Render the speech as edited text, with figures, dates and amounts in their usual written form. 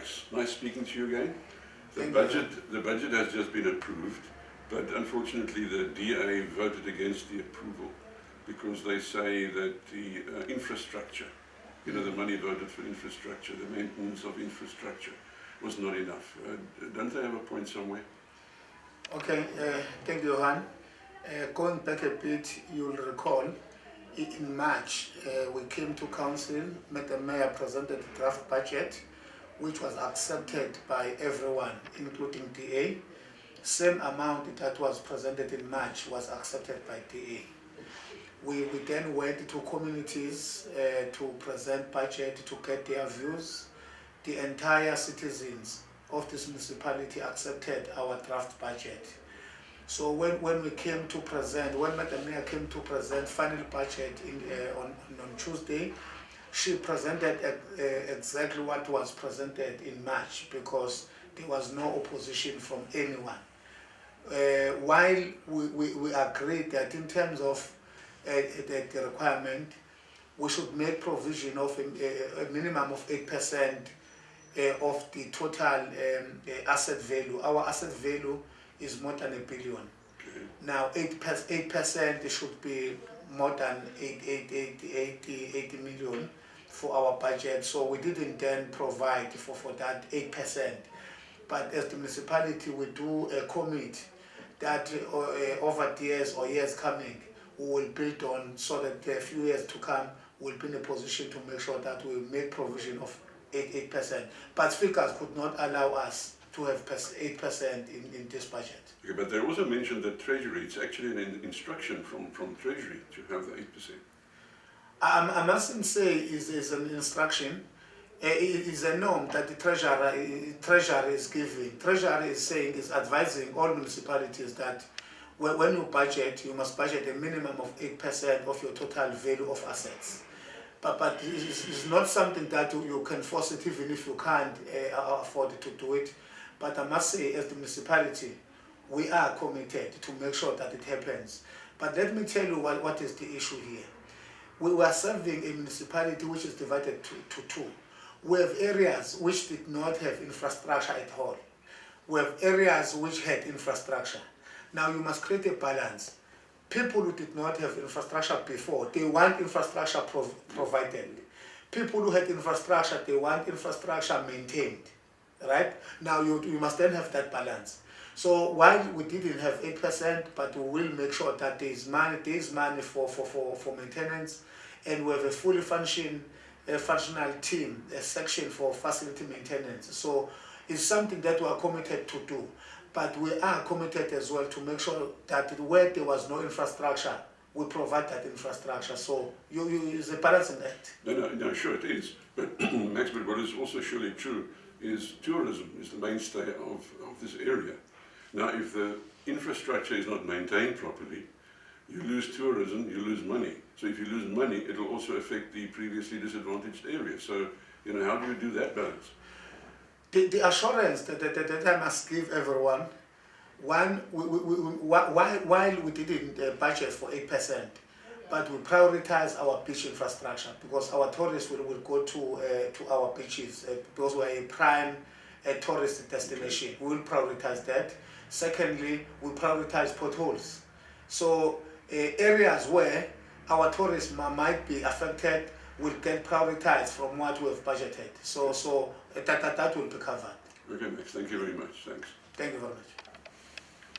Max, nice speaking to you again. The budget has just been approved, but unfortunately the DA voted against the approval because they say that the infrastructure, the money voted for infrastructure, the maintenance of infrastructure was not enough. Don't they have a point somewhere? Okay, thank you, Johan. Going back a bit, you'll recall in March we came to council, the mayor presented the draft budget, which was accepted by everyone, including DA. Same amount that was presented in March was accepted by DA. We then went to communities to present budget to get their views. The entire citizens of this municipality accepted our draft budget. So when we came to present, when Madam Mayor came to present final budget on Tuesday, she presented exactly what was presented in March because there was no opposition from anyone. While we agreed that in terms of the requirement, we should make provision of a minimum of 8% of the total asset value. Our asset value is more than $1 billion. Okay. Now 8% should be more than 80 million for our budget. So we didn't then provide for that 8%. But as the municipality, we do commit that over the years or years coming, we will build on so that a few years to come, we'll be in a position to make sure that we make provision of 8%. But speakers could not allow us to have 8% in this budget. Okay, but they also mentioned that Treasury, it's actually an instruction from Treasury to have the 8%. I mustn't say it's an instruction. It is a norm that the Treasury is giving. Treasury is saying, is advising all municipalities that when you budget, you must budget a minimum of 8% of your total value of assets. But it's not something that you can force it even if you can't afford to do it. But I must say, as the municipality, we are committed to make sure that it happens. But let me tell you what is the issue here. We were serving a municipality which is divided to two. We have areas which did not have infrastructure at all. We have areas which had infrastructure. Now you must create a balance. People who did not have infrastructure before, they want infrastructure provided. People who had infrastructure, they want infrastructure maintained. Right? Now you must then have that balance. So while we didn't have 8%, but we will make sure that there is money for maintenance, and we have a fully functional team, a section for facility maintenance. So it's something that we are committed to do. But we are committed as well to make sure that where there was no infrastructure, we provide that infrastructure. So it's a balancing act. No, sure it is. But Max, but what is also surely true is tourism is the mainstay of this area. Now, if the infrastructure is not maintained properly, you lose tourism, you lose money. So if you lose money, it will also affect the previously disadvantaged area. So, how do you do that balance? The assurance that I must give everyone, one, while we didn't budget for 8%, but we prioritize our beach infrastructure because our tourists will go to our beaches because we're a prime tourist destination. We will prioritize that. Secondly, we prioritize potholes. So areas where our tourists might be affected will get prioritized from what we have budgeted. So that will be covered. Okay, Max, thank you very much. Thanks. Thank you very much.